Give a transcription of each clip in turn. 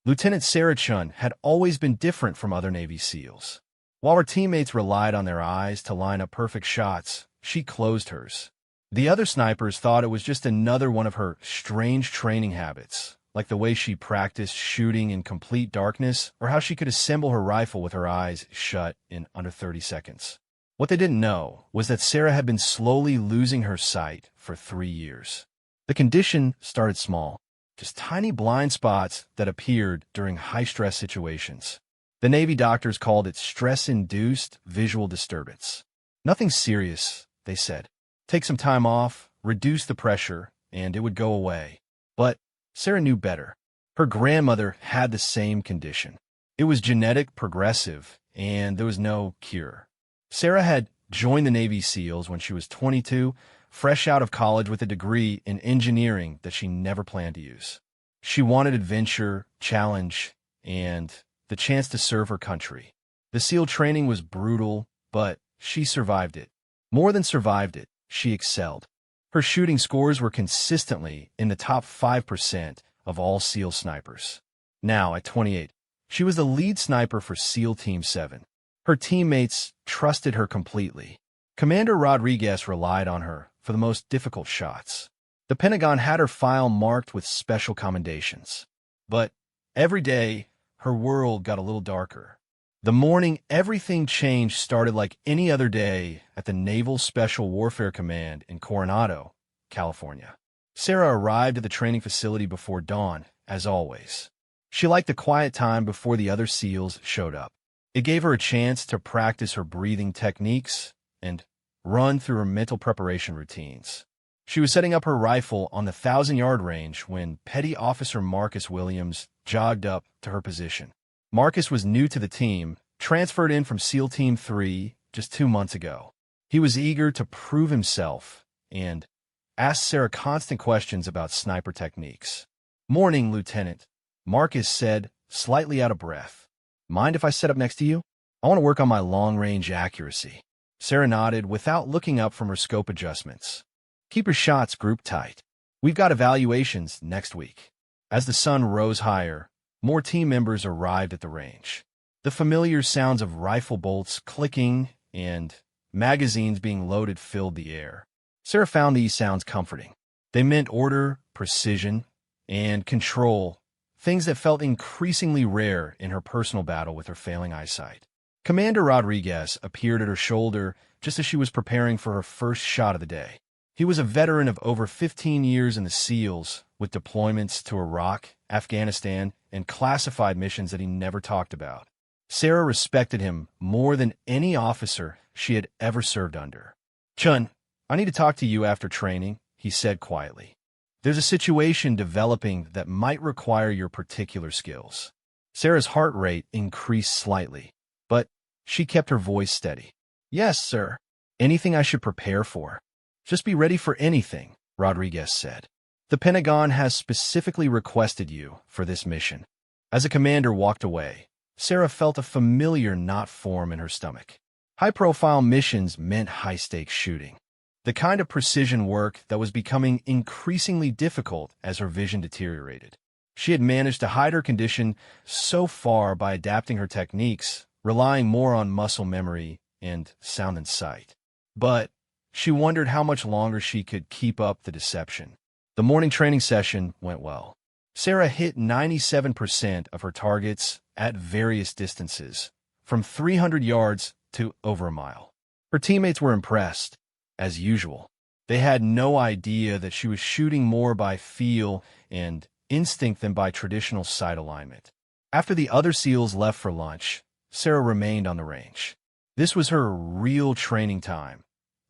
Lieutenant Sarah Chun had always been different from other Navy SEALs. While her teammates relied on their eyes to line up perfect shots, she closed hers. The other snipers thought it was just another one of her strange training habits, like the way she practiced shooting in complete darkness or how she could assemble her rifle with her eyes shut in under 30 seconds. What they didn't know was that Sarah had been slowly losing her sight for 3 years. The condition started small, just tiny blind spots that appeared during high-stress situations. The Navy doctors called it stress-induced visual disturbance. Nothing serious, they said. Take some time off, reduce the pressure, and it would go away. But Sarah knew better. Her grandmother had the same condition. It was genetic, progressive, and there was no cure. Sarah had joined the Navy SEALs when she was 22, fresh out of college with a degree in engineering that she never planned to use. She wanted adventure, challenge, and the chance to serve her country. The SEAL training was brutal, but she survived it. More than survived it, she excelled. Her shooting scores were consistently in the top 5% of all SEAL snipers. Now, at 28, she was the lead sniper for SEAL Team 7. Her teammates trusted her completely. Commander Rodriguez relied on her for the most difficult shots. The Pentagon had her file marked with special commendations. But every day, her world got a little darker. The morning everything changed started like any other day at the Naval Special Warfare Command in Coronado, California. Sarah arrived at the training facility before dawn, as always. She liked the quiet time before the other SEALs showed up. It gave her a chance to practice her breathing techniques and run through her mental preparation routines. She was setting up her rifle on the 1,000-yard range when Petty Officer Marcus Williams jogged up to her position. Marcus was new to the team, transferred in from SEAL Team 3 just 2 months ago. He was eager to prove himself and asked Sarah constant questions about sniper techniques. "Morning, Lieutenant," Marcus said, slightly out of breath. "Mind if I set up next to you? I want to work on my long-range accuracy." Sarah nodded without looking up from her scope adjustments. "Keep your shots grouped tight. We've got evaluations next week." As the sun rose higher, more team members arrived at the range. The familiar sounds of rifle bolts clicking and magazines being loaded filled the air. Sarah found these sounds comforting. They meant order, precision, and control, things that felt increasingly rare in her personal battle with her failing eyesight. Commander Rodriguez appeared at her shoulder just as she was preparing for her first shot of the day. He was a veteran of over 15 years in the SEALs, with deployments to Iraq, Afghanistan, and classified missions that he never talked about. Sarah respected him more than any officer she had ever served under. "Chun, I need to talk to you after training," he said quietly. "There's a situation developing that might require your particular skills." Sarah's heart rate increased slightly, but she kept her voice steady. "Yes, sir. Anything I should prepare for?" "Just be ready for anything," Rodriguez said. "The Pentagon has specifically requested you for this mission." As the commander walked away, Sarah felt a familiar knot form in her stomach. High-profile missions meant high-stakes shooting, the kind of precision work that was becoming increasingly difficult as her vision deteriorated. She had managed to hide her condition so far by adapting her techniques, relying more on muscle memory and sound and sight. But she wondered how much longer she could keep up the deception. The morning training session went well. Sarah hit 97% of her targets at various distances, from 300 yards to over a mile. Her teammates were impressed, as usual. They had no idea that she was shooting more by feel and instinct than by traditional sight alignment. After the other SEALs left for lunch, Sarah remained on the range. This was her real training time,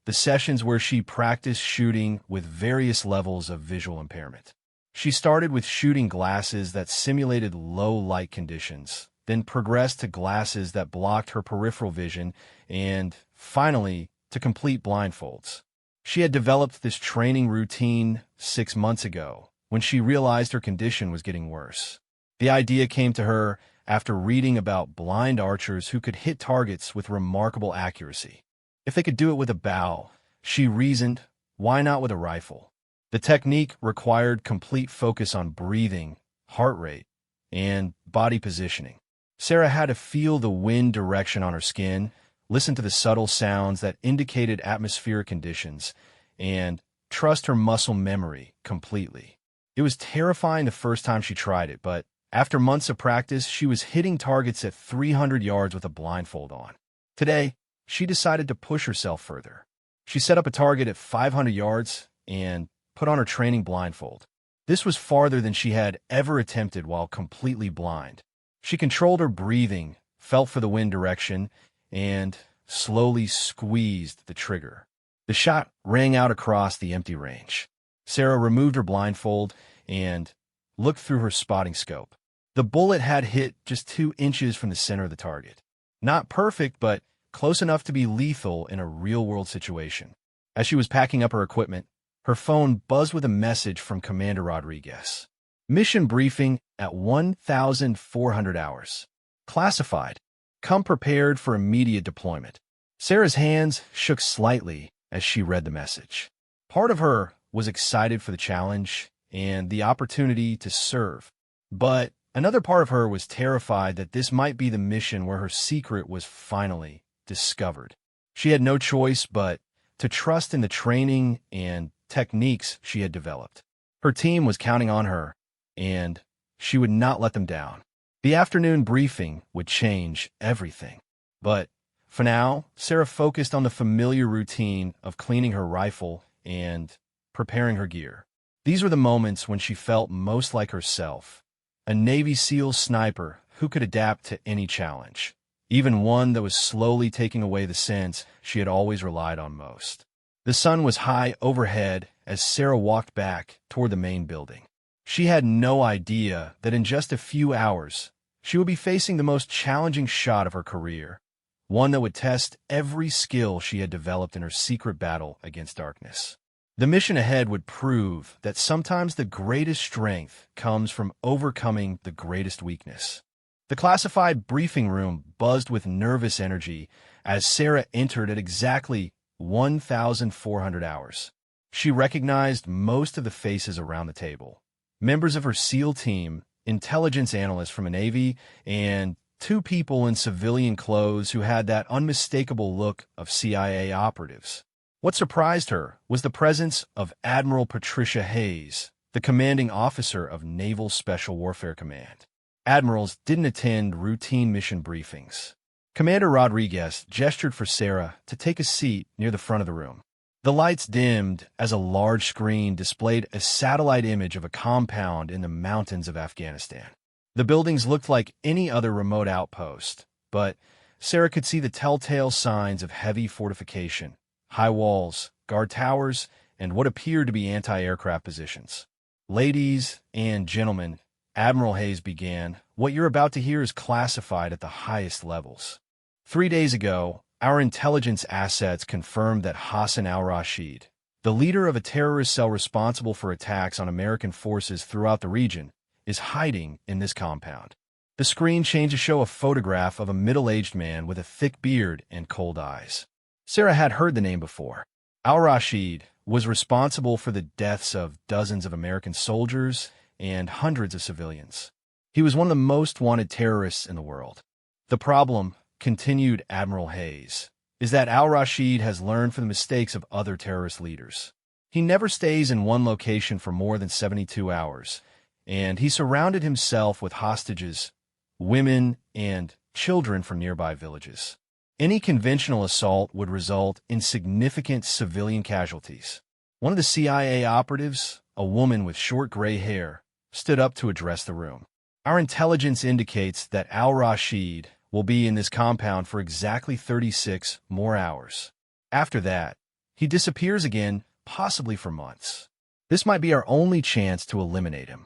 the sessions where she practiced shooting with various levels of visual impairment. She started with shooting glasses that simulated low light conditions, then progressed to glasses that blocked her peripheral vision, and finally to complete blindfolds. She had developed this training routine 6 months ago when she realized her condition was getting worse. The idea came to her after reading about blind archers who could hit targets with remarkable accuracy. If they could do it with a bow, she reasoned, why not with a rifle? The technique required complete focus on breathing, heart rate, and body positioning. Sarah had to feel the wind direction on her skin, listen to the subtle sounds that indicated atmospheric conditions, and trust her muscle memory completely. It was terrifying the first time she tried it, but after months of practice, she was hitting targets at 300 yards with a blindfold on. Today, she decided to push herself further. She set up a target at 500 yards and put on her training blindfold. This was farther than she had ever attempted while completely blind. She controlled her breathing, felt for the wind direction, and slowly squeezed the trigger. The shot rang out across the empty range. Sarah removed her blindfold and looked through her spotting scope. The bullet had hit just 2 inches from the center of the target. Not perfect, but close enough to be lethal in a real-world situation. As she was packing up her equipment, her phone buzzed with a message from Commander Rodriguez. Mission briefing at 1,400 hours. Classified. Come prepared for immediate deployment. Sarah's hands shook slightly as she read the message. Part of her was excited for the challenge and the opportunity to serve, but another part of her was terrified that this might be the mission where her secret was finally discovered. She had no choice but to trust in the training and techniques she had developed. Her team was counting on her, and she would not let them down. The afternoon briefing would change everything. But for now, Sarah focused on the familiar routine of cleaning her rifle and preparing her gear. These were the moments when she felt most like herself, a Navy SEAL sniper who could adapt to any challenge, even one that was slowly taking away the sense she had always relied on most. The sun was high overhead as Sarah walked back toward the main building. She had no idea that in just a few hours, she would be facing the most challenging shot of her career, one that would test every skill she had developed in her secret battle against darkness. The mission ahead would prove that sometimes the greatest strength comes from overcoming the greatest weakness. The classified briefing room buzzed with nervous energy as Sarah entered at exactly 1,400 hours. She recognized most of the faces around the table. Members of her SEAL team, intelligence analysts from the Navy, and 2 people in civilian clothes who had that unmistakable look of CIA operatives. What surprised her was the presence of Admiral Patricia Hayes, the commanding officer of Naval Special Warfare Command. Admirals didn't attend routine mission briefings. Commander Rodriguez gestured for Sarah to take a seat near the front of the room. The lights dimmed as a large screen displayed a satellite image of a compound in the mountains of Afghanistan. The buildings looked like any other remote outpost, but Sarah could see the telltale signs of heavy fortification, high walls, guard towers, and what appeared to be anti-aircraft positions. Ladies and gentlemen, Admiral Hayes began, what you're about to hear is classified at the highest levels. 3 days ago, our intelligence assets confirmed that Hassan al-Rashid, the leader of a terrorist cell responsible for attacks on American forces throughout the region, is hiding in this compound. The screen changed to show a photograph of a middle-aged man with a thick beard and cold eyes. Sarah had heard the name before. Al-Rashid was responsible for the deaths of dozens of American soldiers and hundreds of civilians. He was one of the most wanted terrorists in the world. The problem, continued Admiral Hayes, is that al-Rashid has learned from the mistakes of other terrorist leaders. He never stays in one location for more than 72 hours, and he surrounded himself with hostages, women, and children from nearby villages. Any conventional assault would result in significant civilian casualties. One of the CIA operatives, a woman with short gray hair, stood up to address the room. Our intelligence indicates that al-Rashid will be in this compound for exactly 36 more hours. After that, he disappears again, possibly for months. This might be our only chance to eliminate him.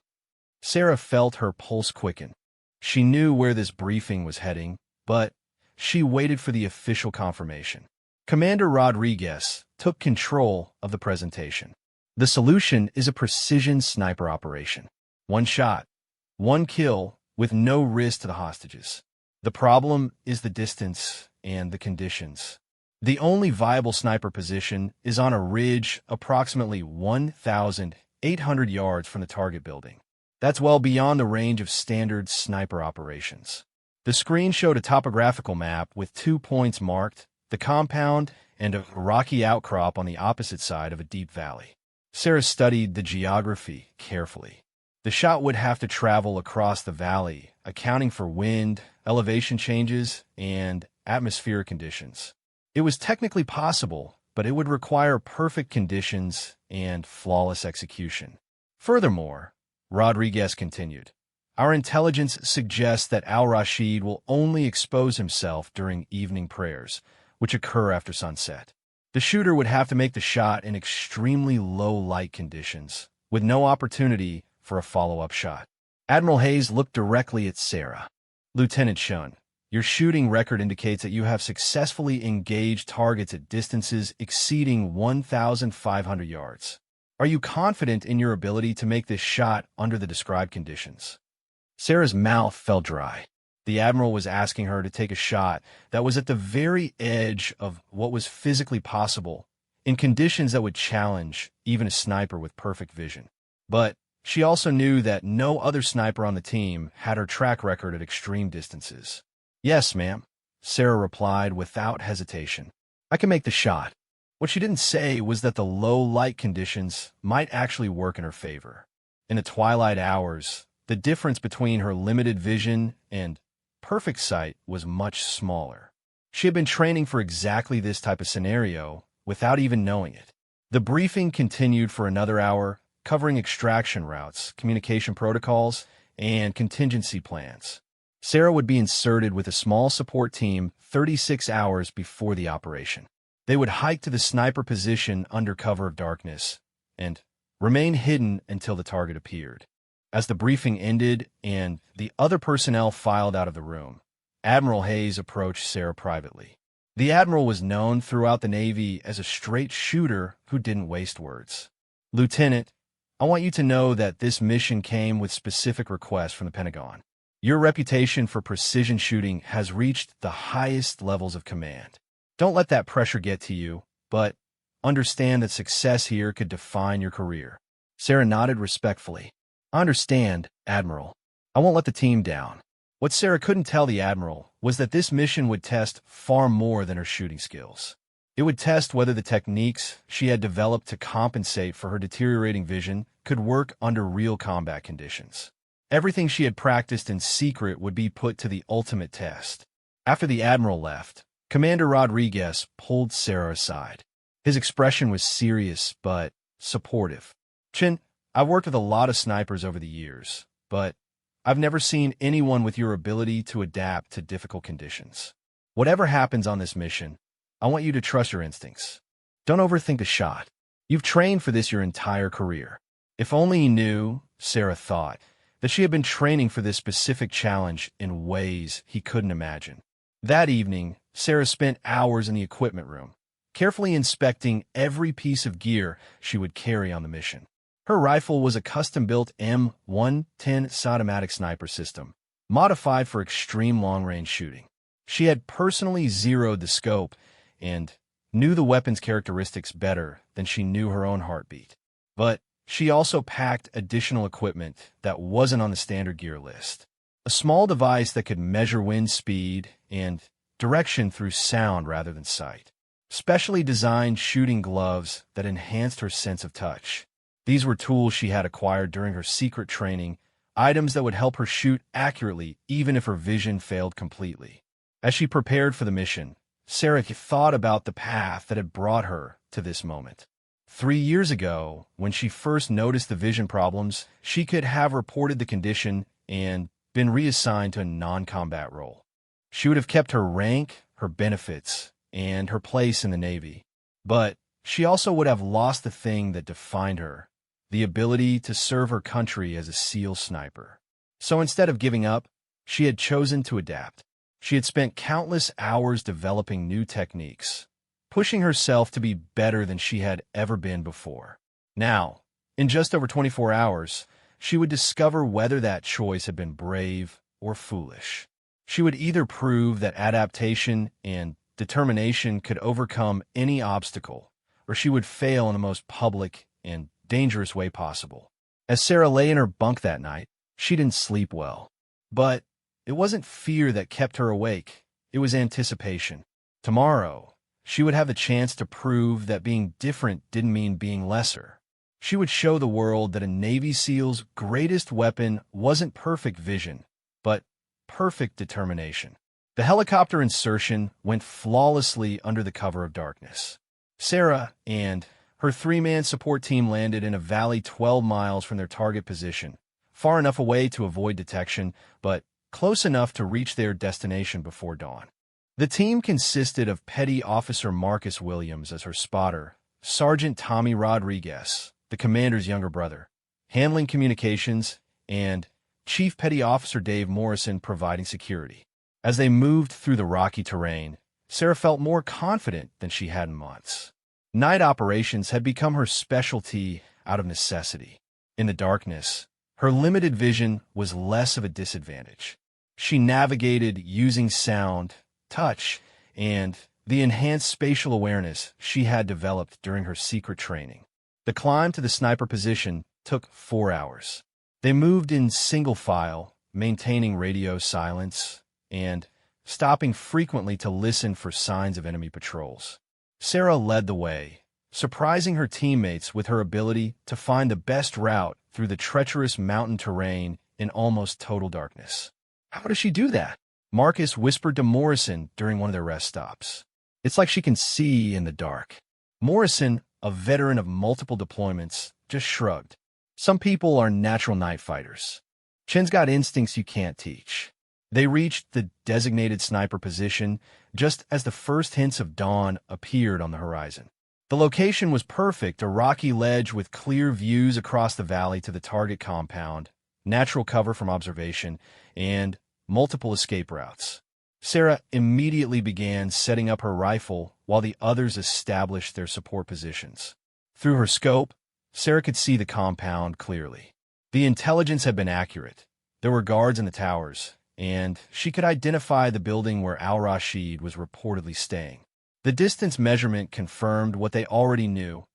Sarah felt her pulse quicken. She knew where this briefing was heading, but she waited for the official confirmation. Commander Rodriguez took control of the presentation. The solution is a precision sniper operation. 1 shot, 1 kill, with no risk to the hostages. The problem is the distance and the conditions. The only viable sniper position is on a ridge approximately 1,800 yards from the target building. That's well beyond the range of standard sniper operations. The screen showed a topographical map with 2 points marked, the compound and a rocky outcrop on the opposite side of a deep valley. Sarah studied the geography carefully. The shot would have to travel across the valley, accounting for wind, elevation changes, and atmospheric conditions. It was technically possible, but it would require perfect conditions and flawless execution. Furthermore, Rodriguez continued, our intelligence suggests that al-Rashid will only expose himself during evening prayers, which occur after sunset. The shooter would have to make the shot in extremely low light conditions, with no opportunity for a follow-up shot. Admiral Hayes looked directly at Sarah. Lieutenant Shun, your shooting record indicates that you have successfully engaged targets at distances exceeding 1,500 yards. Are you confident in your ability to make this shot under the described conditions? Sarah's mouth felt dry. The Admiral was asking her to take a shot that was at the very edge of what was physically possible, in conditions that would challenge even a sniper with perfect vision. But she also knew that no other sniper on the team had her track record at extreme distances. Yes, ma'am, Sarah replied without hesitation. I can make the shot. What she didn't say was that the low light conditions might actually work in her favor. In the twilight hours, the difference between her limited vision and perfect sight was much smaller. She had been training for exactly this type of scenario without even knowing it. The briefing continued for another hour, covering extraction routes, communication protocols, and contingency plans. Sarah would be inserted with a small support team 36 hours before the operation. They would hike to the sniper position under cover of darkness and remain hidden until the target appeared. As the briefing ended and the other personnel filed out of the room, Admiral Hayes approached Sarah privately. The Admiral was known throughout the Navy as a straight shooter who didn't waste words. Lieutenant, I want you to know that this mission came with specific requests from the Pentagon. Your reputation for precision shooting has reached the highest levels of command. Don't let that pressure get to you, but understand that success here could define your career. Sarah nodded respectfully. I understand, Admiral. I won't let the team down. What Sarah couldn't tell the Admiral was that this mission would test far more than her shooting skills. It would test whether the techniques she had developed to compensate for her deteriorating vision could work under real combat conditions. Everything she had practiced in secret would be put to the ultimate test. After the Admiral left, Commander Rodriguez pulled Sarah aside. His expression was serious but supportive. Chin, I've worked with a lot of snipers over the years, but I've never seen anyone with your ability to adapt to difficult conditions. Whatever happens on this mission, I want you to trust your instincts. Don't overthink the shot. You've trained for this your entire career. If only he knew, Sarah thought, that she had been training for this specific challenge in ways he couldn't imagine. That evening, Sarah spent hours in the equipment room, carefully inspecting every piece of gear she would carry on the mission. Her rifle was a custom-built M110 automatic sniper system, modified for extreme long-range shooting. She had personally zeroed the scope and knew the weapon's characteristics better than she knew her own heartbeat. But she also packed additional equipment that wasn't on the standard gear list. A small device that could measure wind speed and direction through sound rather than sight. Specially designed shooting gloves that enhanced her sense of touch. These were tools she had acquired during her secret training, items that would help her shoot accurately even if her vision failed completely. As she prepared for the mission, Sarah thought about the path that had brought her to this moment. 3 years ago, when she first noticed the vision problems, she could have reported the condition and been reassigned to a non-combat role. She would have kept her rank, her benefits, and her place in the Navy. But she also would have lost the thing that defined her, the ability to serve her country as a SEAL sniper. So instead of giving up, she had chosen to adapt. She had spent countless hours developing new techniques, pushing herself to be better than she had ever been before. Now, in just over 24 hours, she would discover whether that choice had been brave or foolish. She would either prove that adaptation and determination could overcome any obstacle, or she would fail in the most public and dangerous way possible. As Sarah lay in her bunk that night, she didn't sleep well. But it wasn't fear that kept her awake. It was anticipation. Tomorrow, she would have the chance to prove that being different didn't mean being lesser. She would show the world that a Navy SEAL's greatest weapon wasn't perfect vision, but perfect determination. The helicopter insertion went flawlessly under the cover of darkness. Sarah and her three-man support team landed in a valley 12 miles from their target position, far enough away to avoid detection, but close enough to reach their destination before dawn. The team consisted of Petty Officer Marcus Williams as her spotter, Sergeant Tommy Rodriguez, the commander's younger brother, handling communications, and Chief Petty Officer Dave Morrison providing security. As they moved through the rocky terrain, Sarah felt more confident than she had in months. Night operations had become her specialty out of necessity. In the darkness, her limited vision was less of a disadvantage. She navigated using sound, touch, and the enhanced spatial awareness she had developed during her secret training. The climb to the sniper position took 4 hours. They moved in single file, maintaining radio silence and stopping frequently to listen for signs of enemy patrols. Sarah led the way, surprising her teammates with her ability to find the best route through the treacherous mountain terrain in almost total darkness. "How does she do that?" Marcus whispered to Morrison during one of their rest stops. "It's like she can see in the dark." Morrison, a veteran of multiple deployments, just shrugged. "Some people are natural night fighters. Chen's got instincts you can't teach." They reached the designated sniper position just as the first hints of dawn appeared on the horizon. The location was perfect, a rocky ledge with clear views across the valley to the target compound, natural cover from observation, and multiple escape routes. Sarah immediately began setting up her rifle while the others established their support positions. Through her scope, Sarah could see the compound clearly. The intelligence had been accurate. There were guards in the towers, and she could identify the building where Al-Rashid was reportedly staying. The distance measurement confirmed what they already knew,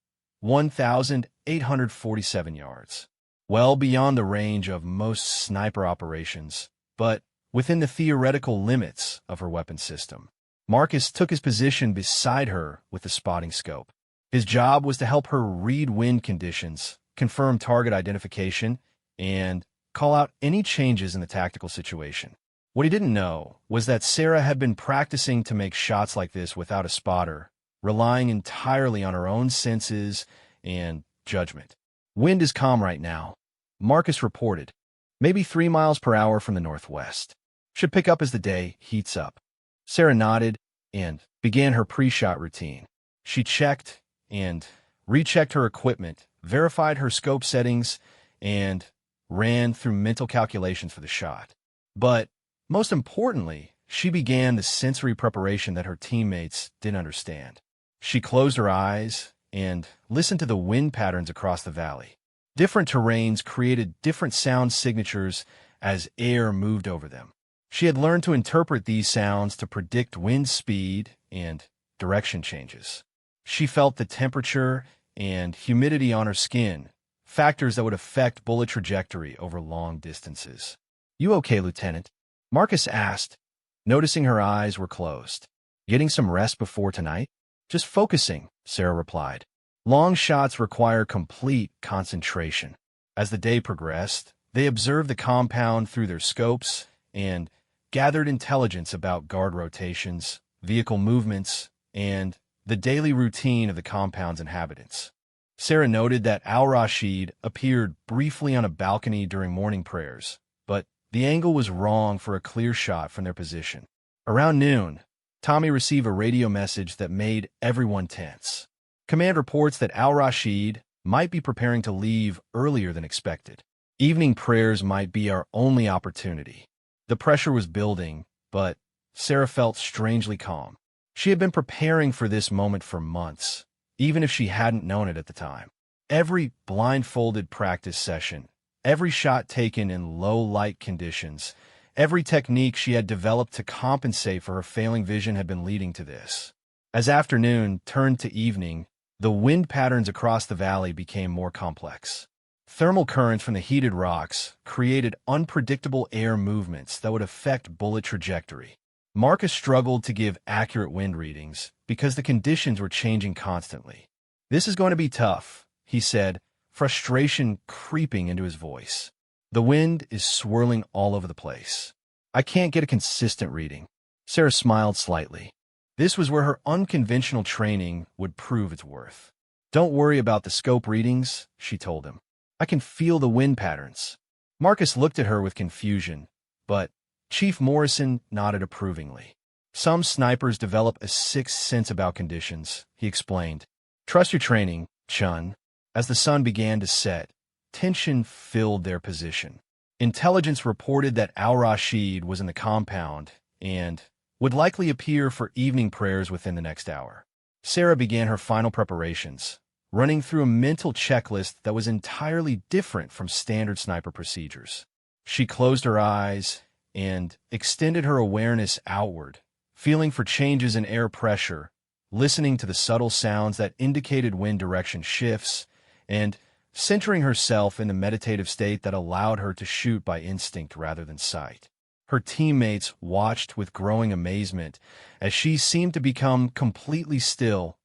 1,847 yards. Well beyond the range of most sniper operations, but within the theoretical limits of her weapon system. Marcus took his position beside her with the spotting scope. His job was to help her read wind conditions, confirm target identification, and call out any changes in the tactical situation. What he didn't know was that Sarah had been practicing to make shots like this without a spotter, relying entirely on her own senses and judgment. "Wind is calm right now," Marcus reported, "maybe 3 miles per hour from the northwest. Should pick up as the day heats up." Sarah nodded and began her pre-shot routine. She checked and rechecked her equipment, verified her scope settings, and ran through mental calculations for the shot. But most importantly, she began the sensory preparation that her teammates didn't understand. She closed her eyes and listened to the wind patterns across the valley. Different terrains created different sound signatures as air moved over them. She had learned to interpret these sounds to predict wind speed and direction changes. She felt the temperature and humidity on her skin, factors that would affect bullet trajectory over long distances. "You okay, Lieutenant?" Marcus asked, noticing her eyes were closed. "Getting some rest before tonight?" "Just focusing," Sarah replied. Long shots require complete concentration. As the day progressed, they observed the compound through their scopes and gathered intelligence about guard rotations, vehicle movements, and the daily routine of the compound's inhabitants. Sarah noted that Al-Rashid appeared briefly on a balcony during morning prayers, but the angle was wrong for a clear shot from their position. Around noon, Tommy received a radio message that made everyone tense. Command reports that Al-Rashid might be preparing to leave earlier than expected. Evening prayers might be our only opportunity. The pressure was building, but Sarah felt strangely calm. She had been preparing for this moment for months, even if she hadn't known it at the time. Every blindfolded practice session, every shot taken in low-light conditions, every technique she had developed to compensate for her failing vision had been leading to this. As afternoon turned to evening, the wind patterns across the valley became more complex. Thermal currents from the heated rocks created unpredictable air movements that would affect bullet trajectory. Marcus struggled to give accurate wind readings because the conditions were changing constantly. "This is going to be tough," he said, frustration creeping into his voice. "The wind is swirling all over the place. I can't get a consistent reading." Sarah smiled slightly. This was where her unconventional training would prove its worth. "Don't worry about the scope readings," she told him. "I can feel the wind patterns." Marcus looked at her with confusion, but Chief Morrison nodded approvingly. "Some snipers develop a sixth sense about conditions," he explained. "Trust your training, Chun." As the sun began to set, tension filled their position. Intelligence reported that Al-Rashid was in the compound and would likely appear for evening prayers within the next hour. Sarah began her final preparations, running through a mental checklist that was entirely different from standard sniper procedures. She closed her eyes and extended her awareness outward, feeling for changes in air pressure, listening to the subtle sounds that indicated wind direction shifts, and centering herself in the meditative state that allowed her to shoot by instinct rather than sight. Her teammates watched with growing amazement as she seemed to become completely still,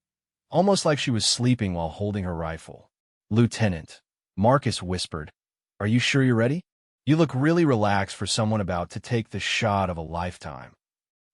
almost like she was sleeping while holding her rifle. "Lieutenant," Marcus whispered, "are you sure you're ready? You look really relaxed for someone about to take the shot of a lifetime."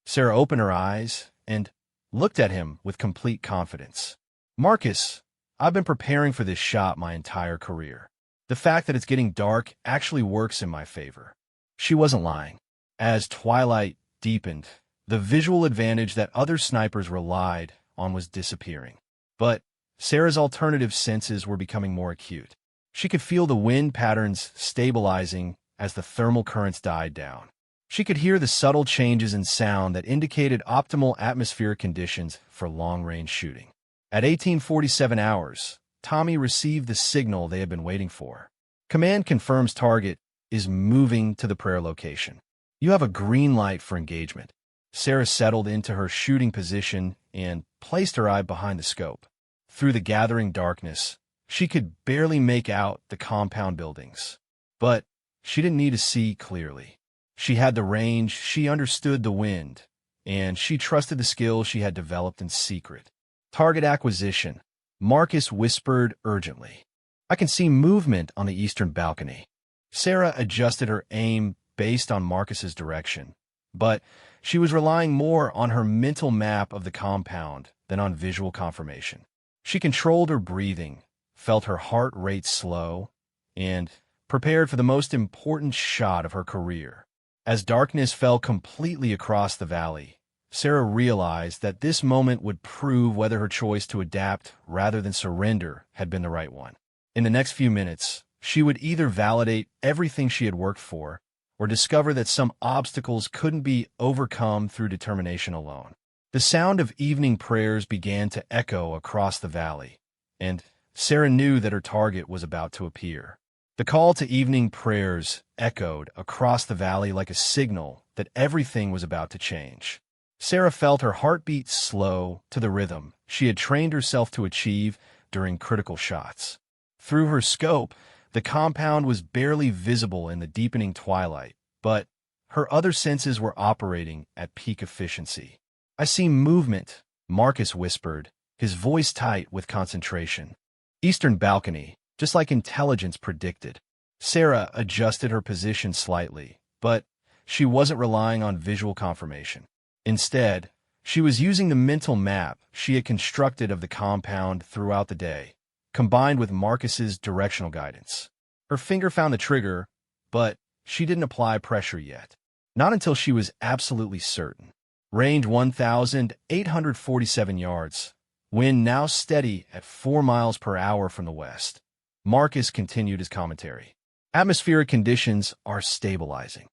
Sarah opened her eyes and looked at him with complete confidence. "Marcus, I've been preparing for this shot my entire career. The fact that it's getting dark actually works in my favor." She wasn't lying. As twilight deepened, the visual advantage that other snipers relied on was disappearing. But Sarah's alternative senses were becoming more acute. She could feel the wind patterns stabilizing as the thermal currents died down. She could hear the subtle changes in sound that indicated optimal atmospheric conditions for long-range shooting. At 1847 hours, Tommy received the signal they had been waiting for. "Command confirms target is moving to the prayer location. You have a green light for engagement." Sarah settled into her shooting position and placed her eye behind the scope. Through the gathering darkness, she could barely make out the compound buildings. But she didn't need to see clearly. She had the range, she understood the wind, and she trusted the skills she had developed in secret. "Target acquisition," Marcus whispered urgently. "I can see movement on the eastern balcony." Sarah adjusted her aim based on Marcus's direction, but she was relying more on her mental map of the compound than on visual confirmation. She controlled her breathing, felt her heart rate slow, and prepared for the most important shot of her career. As darkness fell completely across the valley, Sarah realized that this moment would prove whether her choice to adapt rather than surrender had been the right one. In the next few minutes, she would either validate everything she had worked for or discover that some obstacles couldn't be overcome through determination alone. The sound of evening prayers began to echo across the valley, and Sarah knew that her target was about to appear. The call to evening prayers echoed across the valley like a signal that everything was about to change. Sarah felt her heartbeat slow to the rhythm she had trained herself to achieve during critical shots. Through her scope, the compound was barely visible in the deepening twilight, but her other senses were operating at peak efficiency. "I see movement," Marcus whispered, his voice tight with concentration. "Eastern balcony, just like intelligence predicted." Sarah adjusted her position slightly, but she wasn't relying on visual confirmation. Instead, she was using the mental map she had constructed of the compound throughout the day, combined with Marcus's directional guidance. Her finger found the trigger, but she didn't apply pressure yet. Not until she was absolutely certain. Range 1,847 yards. Wind now steady at 4 miles per hour from the west. Marcus continued his commentary. "Atmospheric conditions are stabilizing."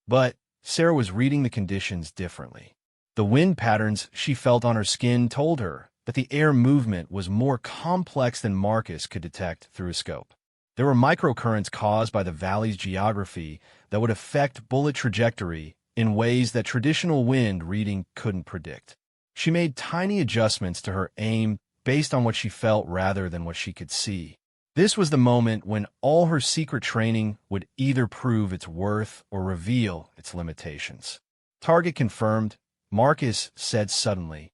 But Sarah was reading the conditions differently. The wind patterns she felt on her skin told her that the air movement was more complex than Marcus could detect through a scope. There were microcurrents caused by the valley's geography that would affect bullet trajectory in ways that traditional wind reading couldn't predict. She made tiny adjustments to her aim based on what she felt rather than what she could see. This was the moment when all her secret training would either prove its worth or reveal its limitations. Target confirmed, Marcus said suddenly.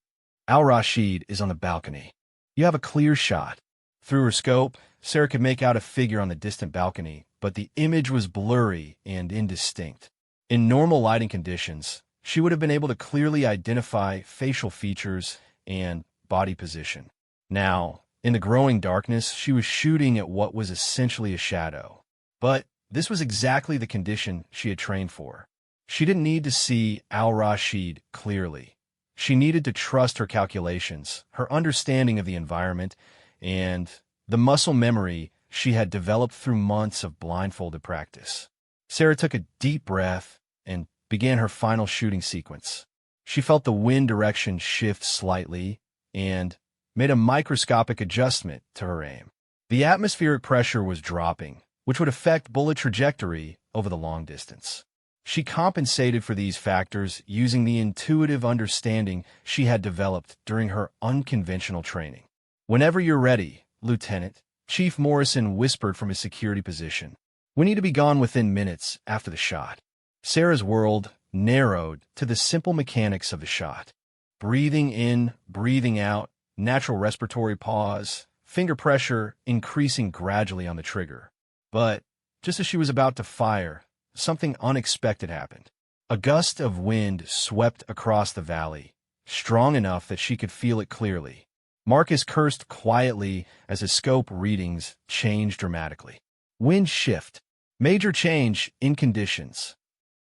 Al-Rashid is on the balcony. You have a clear shot. Through her scope, Sarah could make out a figure on the distant balcony, but the image was blurry and indistinct. In normal lighting conditions, she would have been able to clearly identify facial features and body position. Now, in the growing darkness, she was shooting at what was essentially a shadow. But this was exactly the condition she had trained for. She didn't need to see Al-Rashid clearly. She needed to trust her calculations, her understanding of the environment, and the muscle memory she had developed through months of blindfolded practice. Sarah took a deep breath and began her final shooting sequence. She felt the wind direction shift slightly and made a microscopic adjustment to her aim. The atmospheric pressure was dropping, which would affect bullet trajectory over the long distance. She compensated for these factors using the intuitive understanding she had developed during her unconventional training. "Whenever you're ready, Lieutenant," Chief Morrison whispered from his security position. "We need to be gone within minutes after the shot." Sarah's world narrowed to the simple mechanics of the shot. Breathing in, breathing out, natural respiratory pause, finger pressure increasing gradually on the trigger. But just as she was about to fire, something unexpected happened. A gust of wind swept across the valley, strong enough that she could feel it clearly. Marcus cursed quietly as his scope readings changed dramatically. Wind shift. Major change in conditions.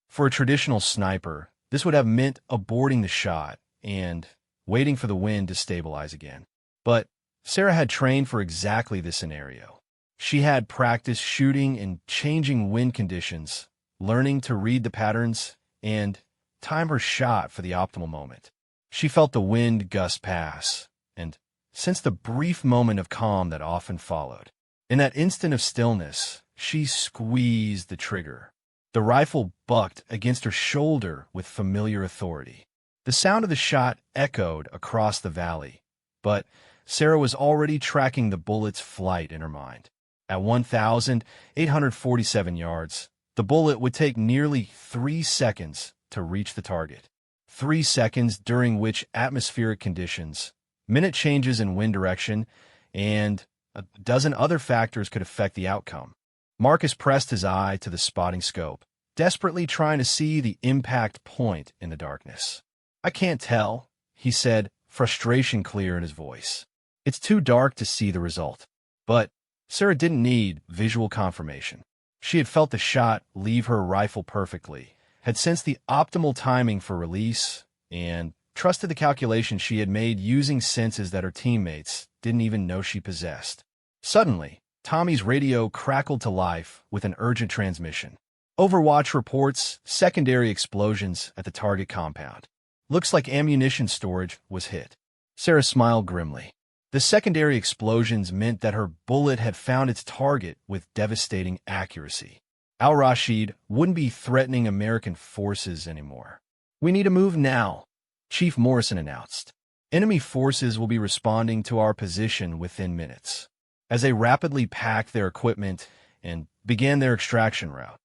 For a traditional sniper, this would have meant aborting the shot and waiting for the wind to stabilize again. But Sarah had trained for exactly this scenario. She had practiced shooting in changing wind conditions, learning to read the patterns, and time her shot for the optimal moment. She felt the wind gust pass, and sensed the brief moment of calm that often followed. In that instant of stillness, she squeezed the trigger. The rifle bucked against her shoulder with familiar authority. The sound of the shot echoed across the valley, but Sarah was already tracking the bullet's flight in her mind. At 1,847 yards, the bullet would take nearly 3 seconds to reach the target. 3 seconds during which atmospheric conditions, minute changes in wind direction, and a dozen other factors could affect the outcome. Marcus pressed his eye to the spotting scope, desperately trying to see the impact point in the darkness. "I can't tell," he said, frustration clear in his voice. "It's too dark to see the result." But Sarah didn't need visual confirmation. She had felt the shot leave her rifle perfectly, had sensed the optimal timing for release, and trusted the calculations she had made using senses that her teammates didn't even know she possessed. Suddenly, Tommy's radio crackled to life with an urgent transmission. "Overwatch reports secondary explosions at the target compound. Looks like ammunition storage was hit." Sarah smiled grimly. The secondary explosions meant that her bullet had found its target with devastating accuracy. Al-Rashid wouldn't be threatening American forces anymore. "We need to move now," Chief Morrison announced. "Enemy forces will be responding to our position within minutes." As they rapidly packed their equipment and began their extraction route,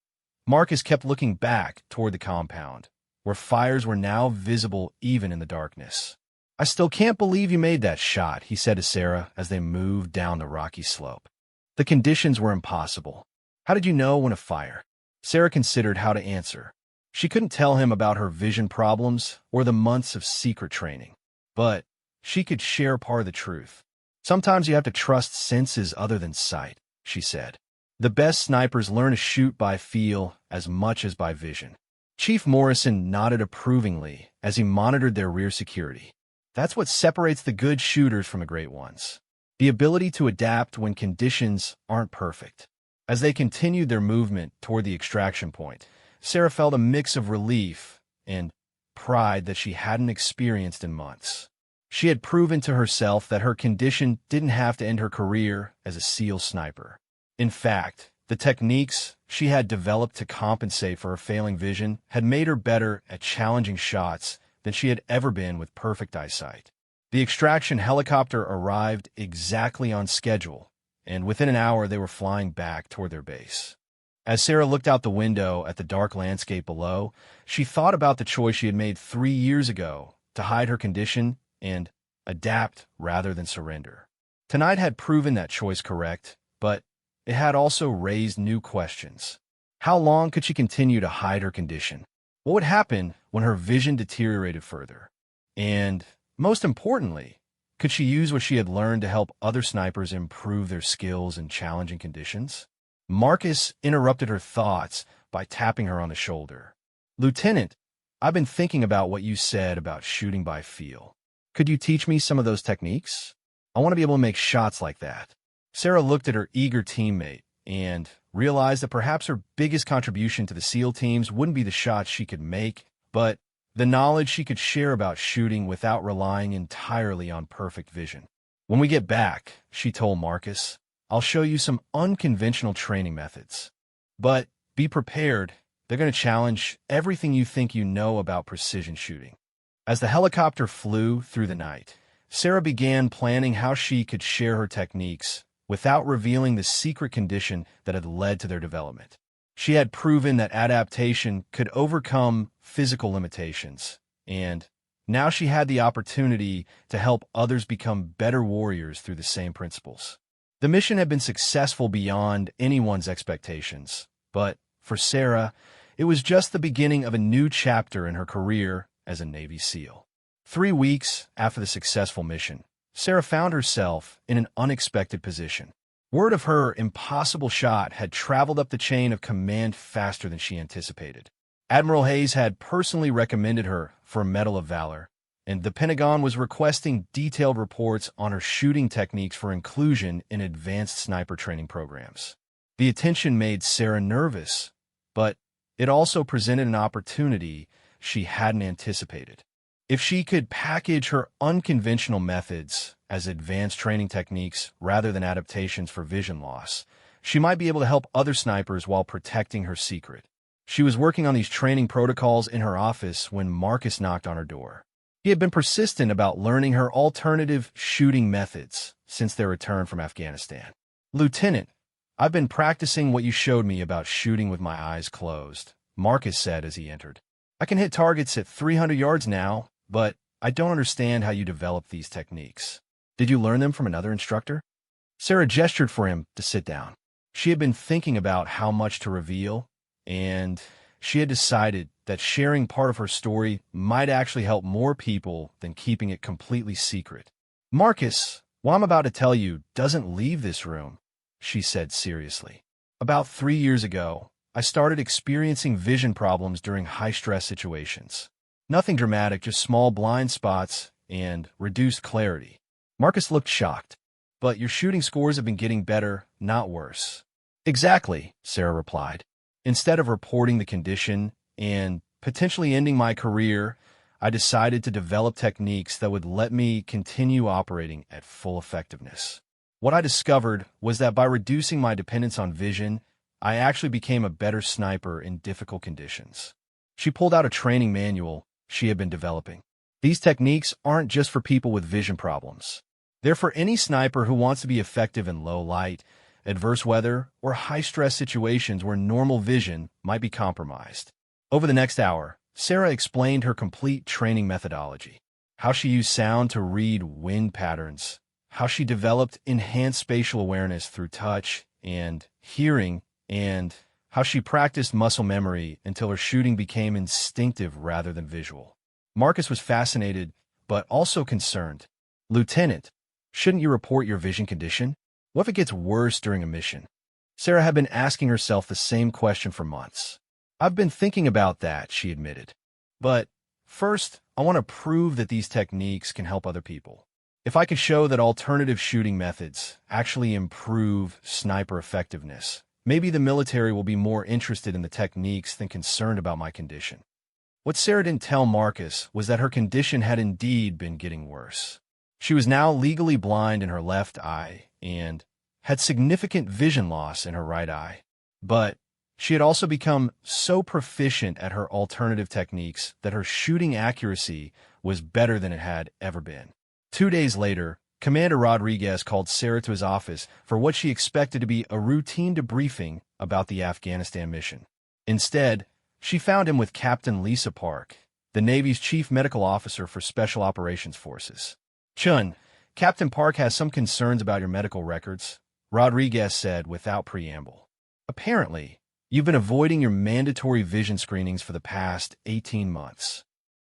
Marcus kept looking back toward the compound, where fires were now visible even in the darkness. "I still can't believe you made that shot," he said to Sarah as they moved down the rocky slope. "The conditions were impossible. How did you know when to fire?" Sarah considered how to answer. She couldn't tell him about her vision problems or the months of secret training, but she could share part of the truth. "Sometimes you have to trust senses other than sight," she said. "The best snipers learn to shoot by feel as much as by vision." Chief Morrison nodded approvingly as he monitored their rear security. "That's what separates the good shooters from the great ones. The ability to adapt when conditions aren't perfect." As they continued their movement toward the extraction point, Sarah felt a mix of relief and pride that she hadn't experienced in months. She had proven to herself that her condition didn't have to end her career as a SEAL sniper. In fact, the techniques she had developed to compensate for her failing vision had made her better at challenging shots than she had ever been with perfect eyesight. The extraction helicopter arrived exactly on schedule, and within an hour they were flying back toward their base. As Sarah looked out the window at the dark landscape below, she thought about the choice she had made 3 years ago to hide her condition and adapt rather than surrender. Tonight had proven that choice correct, but it had also raised new questions. How long could she continue to hide her condition? What would happen when her vision deteriorated further? And, most importantly, could she use what she had learned to help other snipers improve their skills in challenging conditions? Marcus interrupted her thoughts by tapping her on the shoulder. "Lieutenant, I've been thinking about what you said about shooting by feel. Could you teach me some of those techniques? I want to be able to make shots like that." Sarah looked at her eager teammate and realized that perhaps her biggest contribution to the SEAL teams wouldn't be the shots she could make, but the knowledge she could share about shooting without relying entirely on perfect vision. "When we get back," she told Marcus, "I'll show you some unconventional training methods. But be prepared, they're going to challenge everything you think you know about precision shooting." As the helicopter flew through the night, Sarah began planning how she could share her techniques without revealing the secret condition that had led to their development. She had proven that adaptation could overcome physical limitations, and now she had the opportunity to help others become better warriors through the same principles. The mission had been successful beyond anyone's expectations, but for Sarah, it was just the beginning of a new chapter in her career as a Navy SEAL. 3 weeks after the successful mission, Sarah found herself in an unexpected position. Word of her impossible shot had traveled up the chain of command faster than she anticipated. Admiral Hayes had personally recommended her for a Medal of Valor, and the Pentagon was requesting detailed reports on her shooting techniques for inclusion in advanced sniper training programs. The attention made Sarah nervous, but it also presented an opportunity she hadn't anticipated. If she could package her unconventional methods as advanced training techniques rather than adaptations for vision loss, she might be able to help other snipers while protecting her secret. She was working on these training protocols in her office when Marcus knocked on her door. He had been persistent about learning her alternative shooting methods since their return from Afghanistan. "Lieutenant, I've been practicing what you showed me about shooting with my eyes closed," Marcus said as he entered. "I can hit targets at 300 yards now, but I don't understand how you developed these techniques. Did you learn them from another instructor?" Sarah gestured for him to sit down. She had been thinking about how much to reveal, and she had decided that sharing part of her story might actually help more people than keeping it completely secret. "Marcus, what I'm about to tell you doesn't leave this room," she said seriously. "About 3 years ago, I started experiencing vision problems during high-stress situations. Nothing dramatic, just small blind spots and reduced clarity." Marcus looked shocked. "But your shooting scores have been getting better, not worse." "Exactly," Sarah replied. "Instead of reporting the condition and potentially ending my career, I decided to develop techniques that would let me continue operating at full effectiveness. What I discovered was that by reducing my dependence on vision, I actually became a better sniper in difficult conditions." She pulled out a training manual she had been developing. "These techniques aren't just for people with vision problems. They're for any sniper who wants to be effective in low light, adverse weather, or high-stress situations where normal vision might be compromised." Over the next hour, Sarah explained her complete training methodology, how she used sound to read wind patterns, how she developed enhanced spatial awareness through touch and hearing, and how she practiced muscle memory until her shooting became instinctive rather than visual. Marcus was fascinated, but also concerned. "Lieutenant, shouldn't you report your vision condition? What if it gets worse during a mission?" Sarah had been asking herself the same question for months. "I've been thinking about that," she admitted. "But first, I want to prove that these techniques can help other people. If I could show that alternative shooting methods actually improve sniper effectiveness, maybe the military will be more interested in the techniques than concerned about my condition." What Sarah didn't tell Marcus was that her condition had indeed been getting worse. She was now legally blind in her left eye and had significant vision loss in her right eye. But she had also become so proficient at her alternative techniques that her shooting accuracy was better than it had ever been. 2 days later, Commander Rodriguez called Sarah to his office for what she expected to be a routine debriefing about the Afghanistan mission. Instead, she found him with Captain Lisa Park, the Navy's chief medical officer for Special Operations Forces. "Chun, Captain Park has some concerns about your medical records," Rodriguez said without preamble. "Apparently, you've been avoiding your mandatory vision screenings for the past 18 months.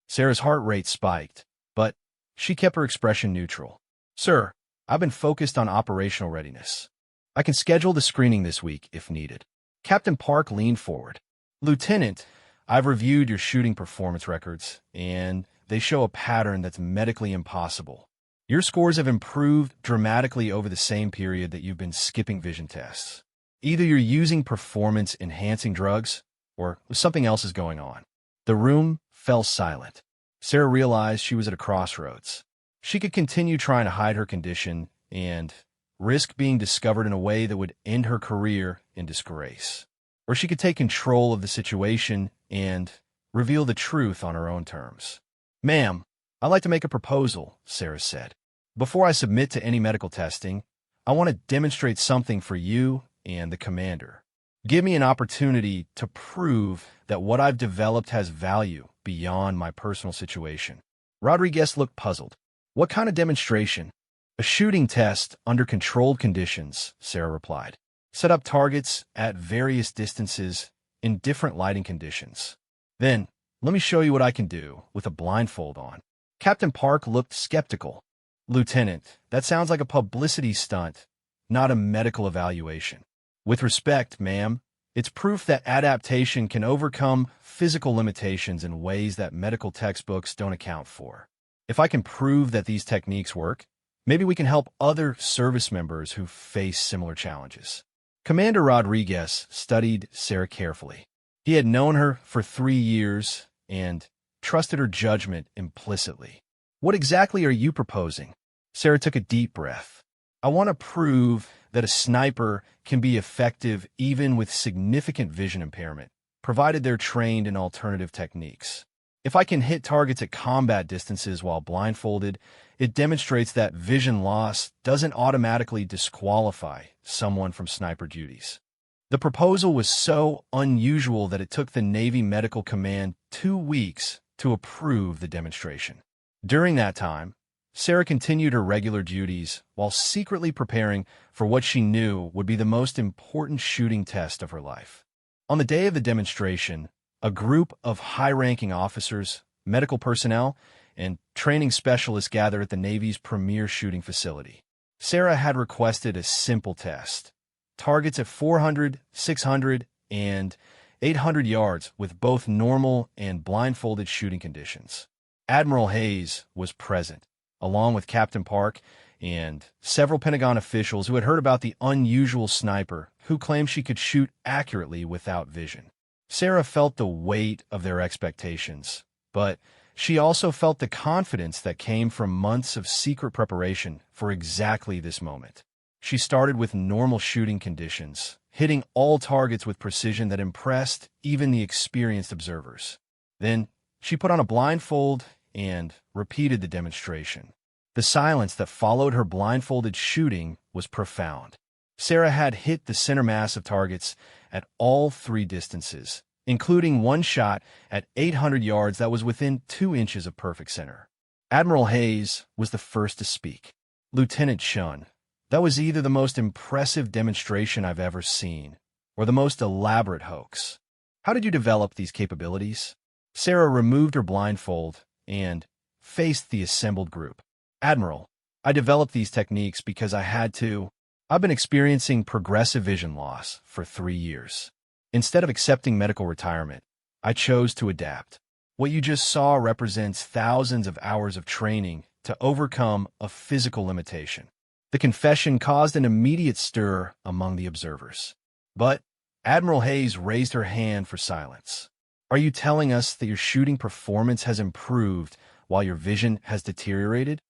Sarah's heart rate spiked, but she kept her expression neutral. "Sir, I've been focused on operational readiness. I can schedule the screening this week if needed." Captain Park leaned forward. "Lieutenant, I've reviewed your shooting performance records, and they show a pattern that's medically impossible. Your scores have improved dramatically over the same period that you've been skipping vision tests. Either you're using performance-enhancing drugs, or something else is going on." The room fell silent. Sarah realized she was at a crossroads. She could continue trying to hide her condition and risk being discovered in a way that would end her career in disgrace. Or she could take control of the situation and reveal the truth on her own terms. "Ma'am, I'd like to make a proposal," Sarah said. "Before I submit to any medical testing, I want to demonstrate something for you and the commander. Give me an opportunity to prove that what I've developed has value beyond my personal situation." Rodriguez looked puzzled. "What kind of demonstration?" "A shooting test under controlled conditions," Sarah replied. "Set up targets at various distances in different lighting conditions. Then, let me show you what I can do with a blindfold on." Captain Park looked skeptical. "Lieutenant, that sounds like a publicity stunt, not a medical evaluation." "With respect, ma'am, it's proof that adaptation can overcome physical limitations in ways that medical textbooks don't account for. If I can prove that these techniques work, maybe we can help other service members who face similar challenges." Commander Rodriguez studied Sarah carefully. He had known her for 3 years and trusted her judgment implicitly. "What exactly are you proposing?" Sarah took a deep breath. "I want to prove that a sniper can be effective even with significant vision impairment, provided they're trained in alternative techniques. If I can hit targets at combat distances while blindfolded, it demonstrates that vision loss doesn't automatically disqualify someone from sniper duties." The proposal was so unusual that it took the Navy Medical Command 2 weeks to approve the demonstration. During that time, Sarah continued her regular duties while secretly preparing for what she knew would be the most important shooting test of her life. On the day of the demonstration, a group of high-ranking officers, medical personnel, and training specialists gathered at the Navy's premier shooting facility. Sarah had requested a simple test: targets at 400, 600, and 800 yards with both normal and blindfolded shooting conditions. Admiral Hayes was present, along with Captain Park and several Pentagon officials who had heard about the unusual sniper who claimed she could shoot accurately without vision. Sarah felt the weight of their expectations, but she also felt the confidence that came from months of secret preparation for exactly this moment. She started with normal shooting conditions, hitting all targets with precision that impressed even the experienced observers. Then, she put on a blindfold and repeated the demonstration. The silence that followed her blindfolded shooting was profound. Sarah had hit the center mass of targets at all 3 distances, including one shot at 800 yards that was within 2 inches of perfect center. Admiral Hayes was the first to speak. "Lieutenant Chun, that was either the most impressive demonstration I've ever seen, or the most elaborate hoax. How did you develop these capabilities?" Sarah removed her blindfold and faced the assembled group. "Admiral, I developed these techniques because I had to. I've been experiencing progressive vision loss for 3 years. Instead of accepting medical retirement, I chose to adapt. What you just saw represents thousands of hours of training to overcome a physical limitation." The confession caused an immediate stir among the observers. But Admiral Hayes raised her hand for silence. "Are you telling us that your shooting performance has improved while your vision has deteriorated?"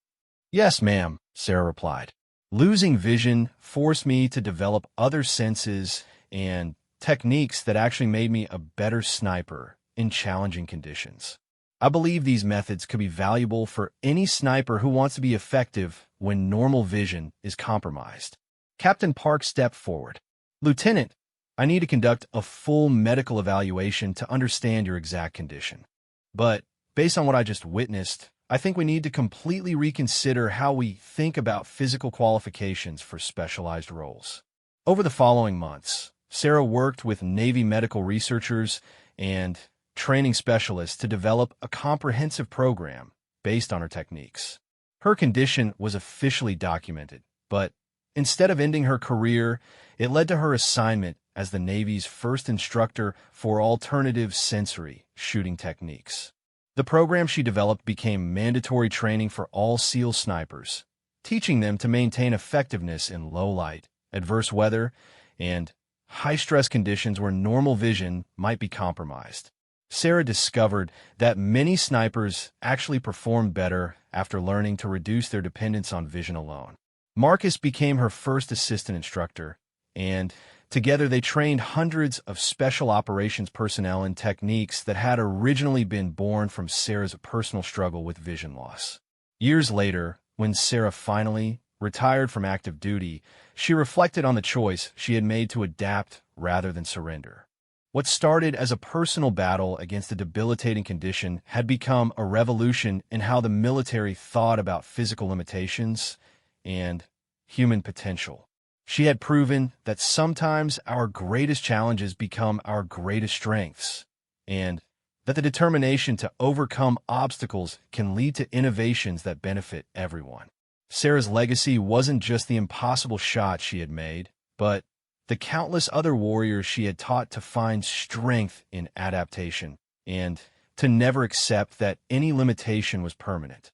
"Yes, ma'am," Sarah replied. "Losing vision forced me to develop other senses and techniques that actually made me a better sniper in challenging conditions. I believe these methods could be valuable for any sniper who wants to be effective when normal vision is compromised. Captain Park stepped forward. Lieutenant, I need to conduct a full medical evaluation to understand your exact condition. But based on what I just witnessed, I think we need to completely reconsider how we think about physical qualifications for specialized roles. Over the following months, Sarah worked with Navy medical researchers and training specialists to develop a comprehensive program based on her techniques. Her condition was officially documented, but instead of ending her career, it led to her assignment as the Navy's first instructor for alternative sensory shooting techniques. The program she developed became mandatory training for all SEAL snipers, teaching them to maintain effectiveness in low light, adverse weather, and high-stress conditions where normal vision might be compromised. Sarah discovered that many snipers actually performed better after learning to reduce their dependence on vision alone. Marcus became her first assistant instructor, and together they trained hundreds of special operations personnel in techniques that had originally been born from Sarah's personal struggle with vision loss. Years later, when Sarah finally retired from active duty, she reflected on the choice she had made to adapt rather than surrender. What started as a personal battle against a debilitating condition had become a revolution in how the military thought about physical limitations and human potential. She had proven that sometimes our greatest challenges become our greatest strengths, and that the determination to overcome obstacles can lead to innovations that benefit everyone. Sarah's legacy wasn't just the impossible shot she had made, but the countless other warriors she had taught to find strength in adaptation and to never accept that any limitation was permanent.